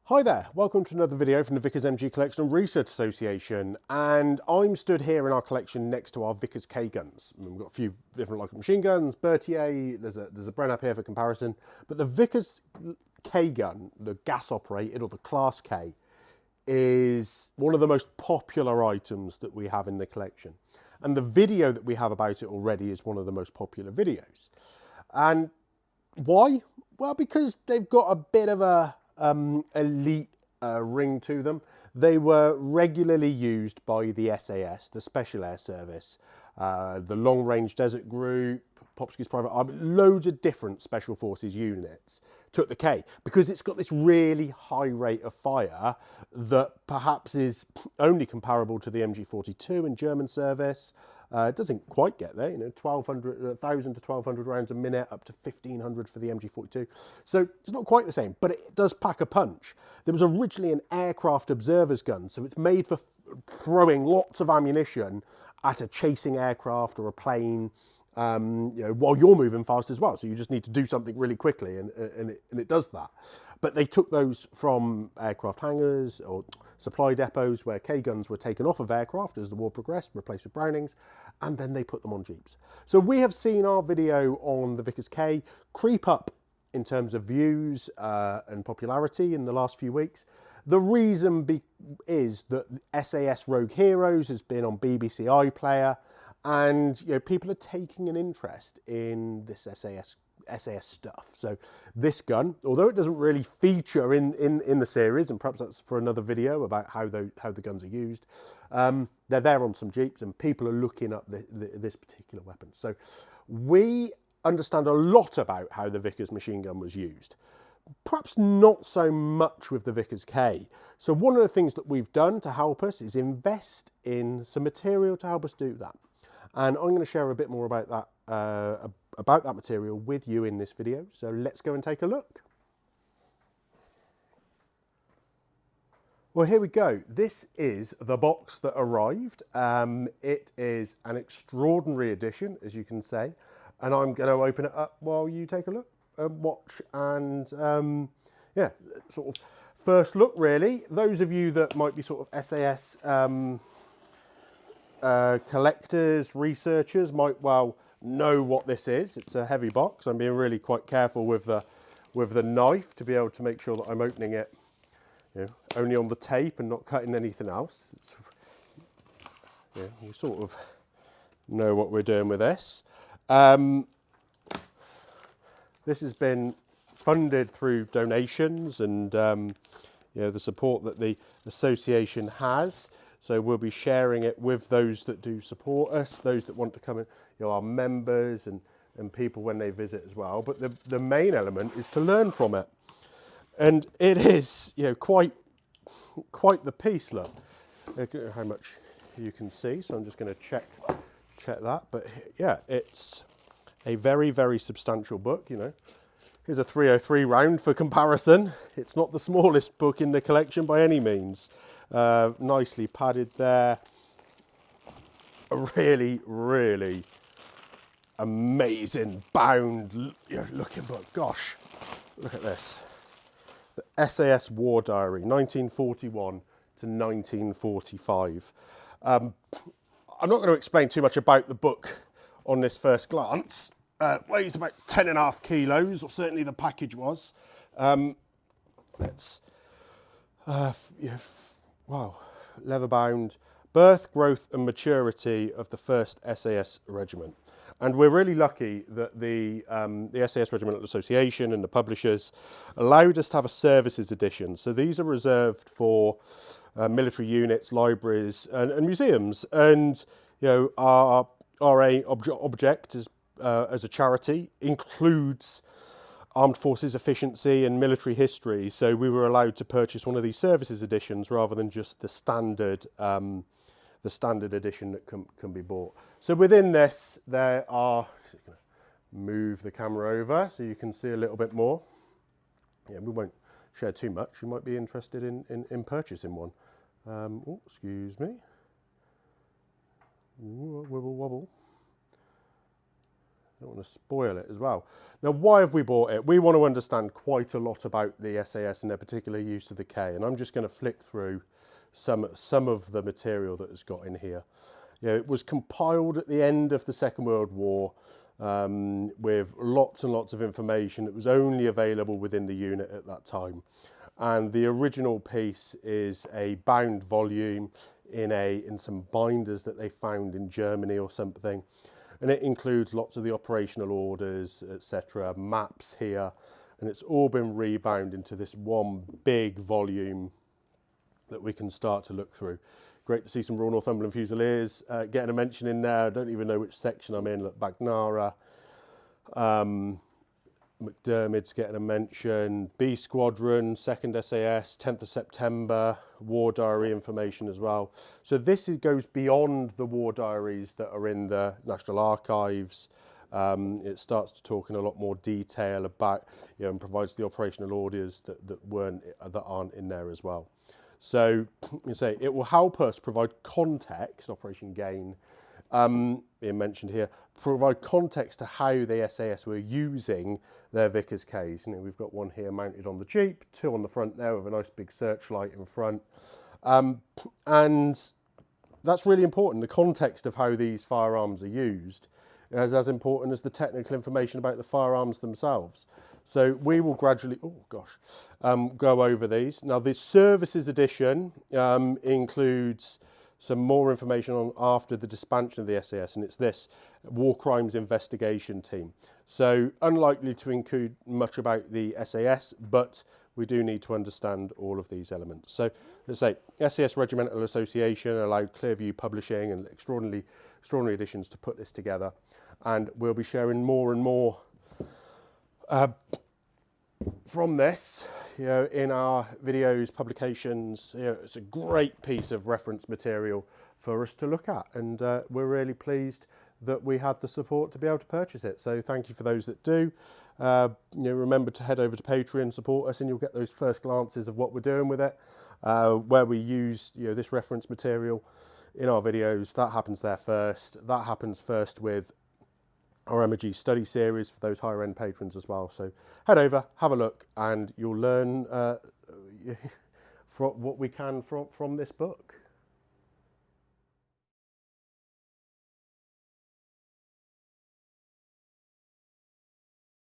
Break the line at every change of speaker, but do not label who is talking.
Hi there, welcome to another video from the Vickers MG Collection and Research Association, and I'm stood here in our collection next to our Vickers K guns. We've got a few different like machine guns, Berthier, there's a Bren up here for comparison, but the Vickers K gun, the gas operated or the Class K, is one of the most popular items that we have in the collection. And the video that we have about it already is one of the most popular videos. And why? Well, because they've got a bit of a elite ring to them. They were regularly used by the SAS, the Special Air Service, the Long Range Desert Group, Popsky's Private Army, loads of different Special Forces units took the K because it's got this really high rate of fire that perhaps is only comparable to the MG42 in German service. It doesn't quite get there, 1,000 to 1,200 rounds a minute, up to 1,500 for the MG42. So it's not quite the same, but it does pack a punch. There was originally an aircraft observer's gun, so it's made for throwing lots of ammunition at a chasing aircraft or a plane, while you're moving fast as well. So you just need to do something really quickly, and it does that. But they took those from aircraft hangars or supply depots where K guns were taken off of aircraft as the war progressed, replaced with Brownings, and then they put them on Jeeps. So we have seen our video on the Vickers K creep up in terms of views and popularity in the last few weeks. The reason is that SAS Rogue Heroes has been on BBC iPlayer, and people are taking an interest in this SAS stuff. So this gun, although it doesn't really feature in the series, and perhaps that's for another video about how the guns are used, they're there on some Jeeps and people are looking up this particular weapon. So we understand a lot about how the Vickers machine gun was used. Perhaps not so much with the Vickers K. So one of the things that we've done to help us is invest in some material to help us do that. And I'm going to share a bit more about that material with you in this video. So let's go and take a look. Well, here we go. This is the box that arrived. It is an extraordinary edition, as you can say. And I'm going to open it up while you take a look and watch and, sort of first look, really. Those of you that might be sort of SAS collectors, researchers might well know what this is. It's a heavy box. I'm being really quite careful with the knife to be able to make sure that I'm opening it only on the tape and not cutting anything else. We sort of know what we're doing with this. This has been funded through donations and the support that the association has. So we'll be sharing it with those that do support us, those that want to come in, our members and people when they visit as well. But the main element is to learn from it. And it is, quite the piece, look. I don't know how much you can see, so I'm just going to check that. But yeah, it's a very, very substantial book, Here's a 303 round for comparison. It's not the smallest book in the collection by any means. Nicely padded there. A really, really amazing bound looking book. Gosh, look at this. The SAS War Diary, 1941 to 1945. I'm not going to explain too much about the book on this first glance. Weighs about 10.5 kilos, or certainly the package was. Wow, leather bound, birth, growth and maturity of the 1st SAS Regiment. And we're really lucky that the SAS Regimental Association and the publishers allowed us to have a services edition. So these are reserved for military units, libraries and museums. And our object is, as a charity includes armed forces efficiency and military history, so we were allowed to purchase one of these services editions rather than just the standard edition that can be bought. So within this there are, just gonna move the camera over so you can see a little bit more. We won't share too much. You might be interested in purchasing one. Excuse me. Ooh, wibble wobble. don't want to spoil it as well. Now, why have we bought it? We want to understand quite a lot about the SAS and their particular use of the K, and I'm just going to flick through some of the material that it's got in here. You know, it was compiled at the end of the Second World War with lots and lots of information that was only available within the unit at that time. And the original piece is a bound volume in some binders that they found in Germany or something. And it includes lots of the operational orders, etc., maps here, and it's all been rebound into this one big volume that we can start to look through. Great to see some Royal Northumberland Fusiliers getting a mention in there. I don't even know which section I'm in. Look, Bagnara, McDermott's getting a mention. B Squadron, 2nd SAS, 10th of September, war diary information as well. So this goes beyond the war diaries that are in the National Archives. It starts to talk in a lot more detail about, you know, and provides the operational orders that aren't in there as well. So you say it will help us provide context, Operation Gain, being mentioned here, provide context to how the SAS were using their Vickers Ks. You know, we've got one here mounted on the Jeep, two on the front there with a nice big searchlight in front. And that's really important. The context of how these firearms are used is as important as the technical information about the firearms themselves. So we will gradually, go over these. Now the services edition includes some more information on after the dispatch of the SAS, and it's this War Crimes Investigation Team. So unlikely to include much about the SAS, but we do need to understand all of these elements. So let's say SAS Regimental Association allowed Clearview Publishing and extraordinary editions to put this together, and we'll be sharing more and more from this, you know, in our videos, publications. You know, it's a great piece of reference material for us to look at, and we're really pleased that we had the support to be able to purchase it. So thank you for those that do. You know, remember to head over to Patreon, support us, and you'll get those first glances of what we're doing with it, where we use, you know, this reference material in our videos. That happens there first. That happens first with our MG study series for those higher end patrons as well. So head over, have a look, and you'll learn from what we can from this book.